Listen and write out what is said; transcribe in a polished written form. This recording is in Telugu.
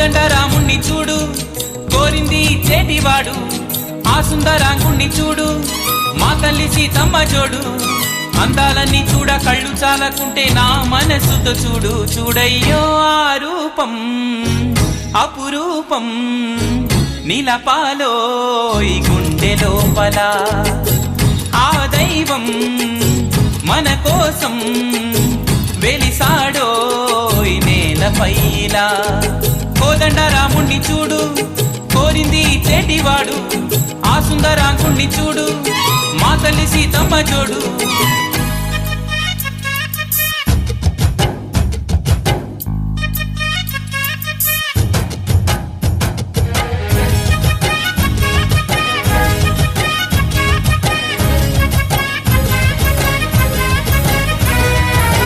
కోదండ రాముణ్ణి చూడు కోరింది చేటివాడు ఆ సుందరాంగుణ్ణి చూడు మా తల్లి సీతమ్మ జోడు అందాలన్నీ చూడ కళ్ళు చాలకుంటే నా మనసుతో చూడు చూడయ్యో ఆ రూపం అపురూపం నిలపాలో ఈ గుండె లోపల ఆ దైవం మన కోసం వెలిసాడో ఈ నేలపైలా కోదండ రాముణ్ణి చూడు కోరింది చేటివాడు ఆ సుందరాంగుణ్ణి చూడు మా తల్లి సీతమ్మ జోడు